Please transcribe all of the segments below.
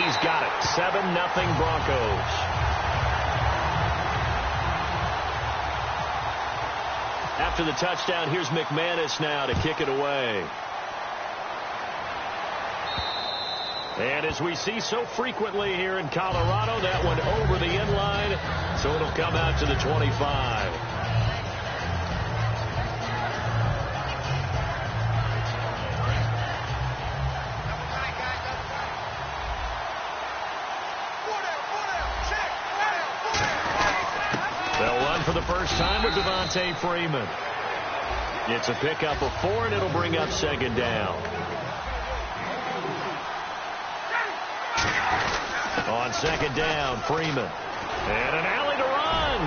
he's got it. 7-0 Broncos. After the touchdown, here's McManus now to kick it away. And as we see so frequently here in Colorado, that one over the end line, so it'll come out to the 25. They'll run for the first time with Devontae Freeman. It's a pickup of 4, and it'll bring up second down. On second down, Freeman. And an alley to run.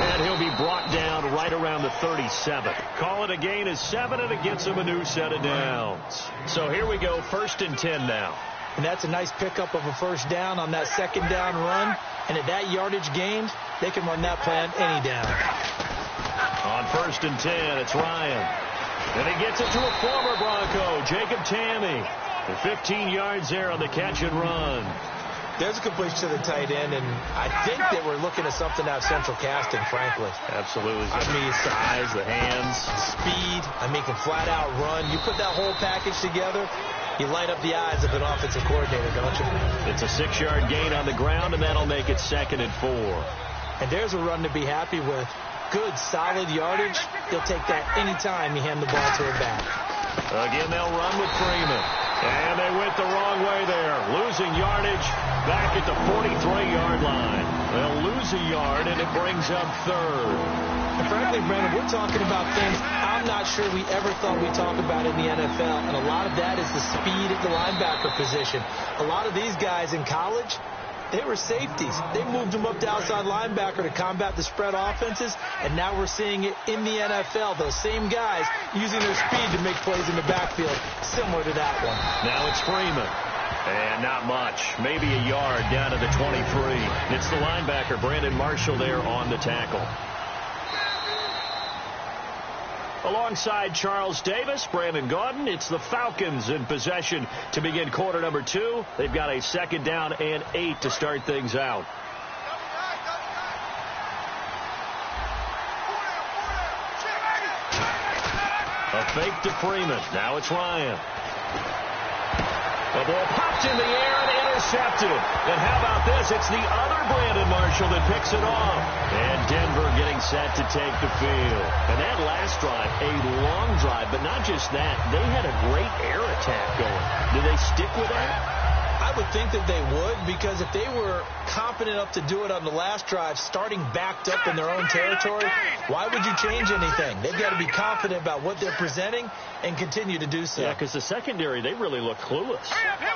And he'll be brought down right around the 37. Call it a gain of 7, and it gets him a new set of downs. So here we go, 1st and 10 now. And that's a nice pickup of a first down on that second down run. And at that yardage gained, they can run that play on any down. On 1st and 10, it's Ryan. And he gets it to a former Bronco, Jacob Tamme. For 15 yards there on the catch and run. There's a completion to the tight end, and I think that we're looking at something out of central casting, frankly. Absolutely. I mean, size, the hands. Speed. I mean, can flat out run. You put that whole package together, you light up the eyes of an offensive coordinator, don't you? It's a 6-yard gain on the ground, and that'll make it 2nd and 4. And there's a run to be happy with. Good, solid yardage. They'll take that anytime you hand the ball to a back. Again, they'll run with Freeman. And they went the wrong way there. Losing yardage back at the 43-yard line. They'll lose a yard, and it brings up 3rd. And frankly, Brandon, we're talking about things I'm not sure we ever thought we'd talk about in the NFL. And a lot of that is the speed at the linebacker position. A lot of these guys in college, they were safeties. They moved them up to outside linebacker to combat the spread offenses, and now we're seeing it in the NFL. Those same guys using their speed to make plays in the backfield, similar to that one. Now it's Freeman. And not much. Maybe a yard down to the 23. It's the linebacker, Brandon Marshall, there on the tackle. Alongside Charles Davis, Brandon Gaudin, it's the Falcons in possession to begin quarter number 2. They've got a 2nd down and 8 to start things out. A fake to Freeman. Now it's Ryan. The ball popped in the air and intercepted. And how about this? It's the other Brandon Marshall that picks it off. And Denver getting set to take the field. And that last drive, a long drive, but not just that. They had a great air attack going. Do they stick with that? I would think that they would, because if they were confident enough to do it on the last drive, starting backed up in their own territory, why would you change anything? They've got to be confident about what they're presenting and continue to do so. Yeah, because the secondary, they really look clueless.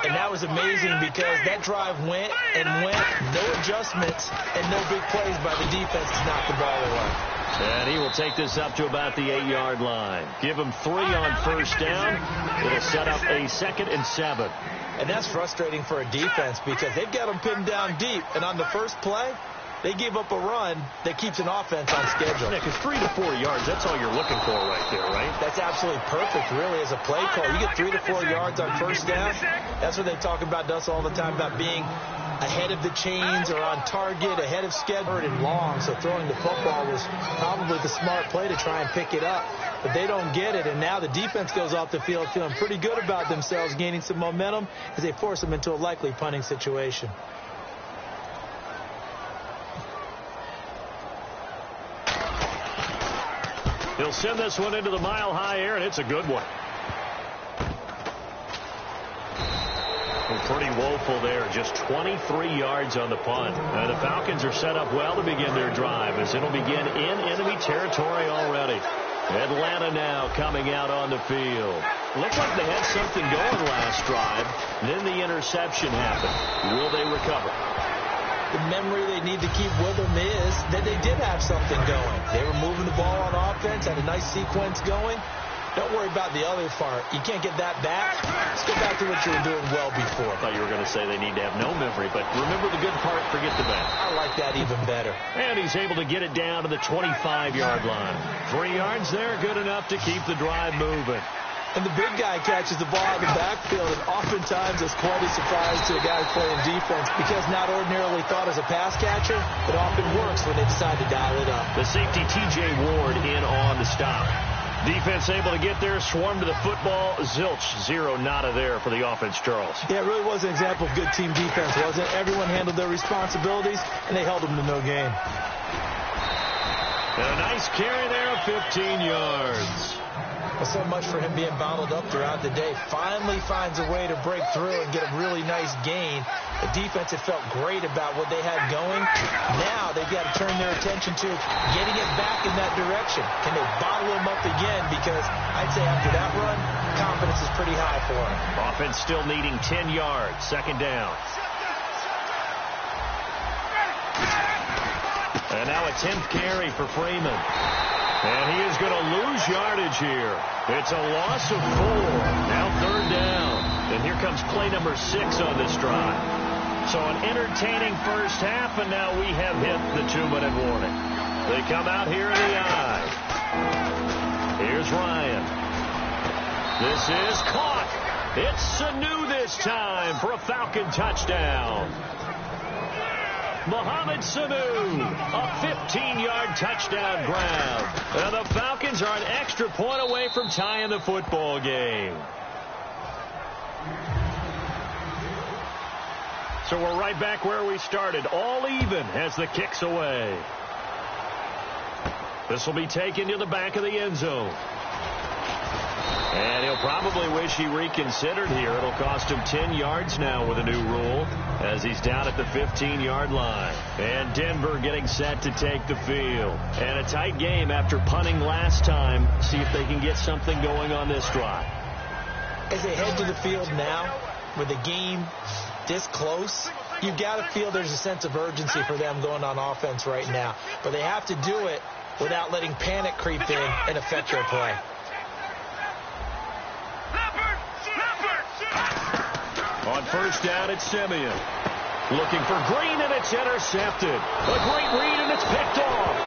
And that was amazing, because that drive went and went, no adjustments and no big plays by the defense to knock the ball away. And he will take this up to about the 8-yard line. Give him 3 on first down. It'll set up a 2nd and 7. And that's frustrating for a defense, because they've got them pinned down deep. And on the first play, they give up a run that keeps an offense on schedule. Yeah, because 3 to 4 yards, that's all you're looking for right there, right? That's absolutely perfect, really, as a play call. You get 3 to 4 yards on first down. That's what they talk about us all the time, about being ahead of the chains or on target, ahead of schedule, and long. So throwing the football was probably the smart play to try and pick it up. But they don't get it, and now the defense goes off the field feeling pretty good about themselves, gaining some momentum as they force them into a likely punting situation. He'll send this one into the mile-high air, and it's a good one. Pretty woeful there. Just 23 yards on the punt. The Falcons are set up well to begin their drive, as it'll begin in enemy territory already. Atlanta now coming out on the field. Looked like they had something going last drive. Then the interception happened. Will they recover? The memory they need to keep with them is that they did have something going. They were moving the ball on offense, had a nice sequence going. Don't worry about the other part. You can't get that back. Let's go back to what you were doing well before. I thought you were going to say they need to have no memory, but remember the good part, forget the bad. I like that even better. And he's able to get it down to the 25-yard line. 3 yards there, good enough to keep the drive moving. And the big guy catches the ball out of the backfield, and oftentimes it's quite a surprise to a guy playing defense because not ordinarily thought as a pass catcher, it often works when they decide to dial it up. The safety T.J. Ward in on the stop. Defense able to get there, swarm to the football. Zilch, zero, nada there for the offense, Charles. Yeah, it really was an example of good team defense, wasn't it? Everyone handled their responsibilities, and they held them to no gain. And a nice carry there of 15 yards. Well, so much for him being bottled up throughout the day. Finally finds a way to break through and get a really nice gain. The defense had felt great about what they had going. Now they've got to turn their attention to getting it back in that direction. Can they bottle him up again? Because I'd say after that run, confidence is pretty high for him. Offense still needing 10 yards. Second down. And now a 10th carry for Freeman. And he is going to lose yardage here. It's a loss of 4. Now third down. And here comes play number 6 on this drive. So an entertaining first half, and now we have hit the 2-minute warning. They come out here in the eye. Here's Ryan. This is caught. It's Sanu this time for a Falcon touchdown. Mohamed Sanu, a 15-yard touchdown grab. And the Falcons are an extra point away from tying the football game. So we're right back where we started, all even as the kick's away. This will be taken to the back of the end zone. And he'll probably wish he reconsidered here. It'll cost him 10 yards now with a new rule as he's down at the 15-yard line. And Denver getting set to take the field. And a tight game after punting last time. See if they can get something going on this drive. As they head to the field now, with the game this close, you've got to feel there's a sense of urgency for them going on offense right now. But they have to do it without letting panic creep in and affect their play. On first down, it's Simeon. Looking for Green, and it's intercepted. A great read, and it's picked off.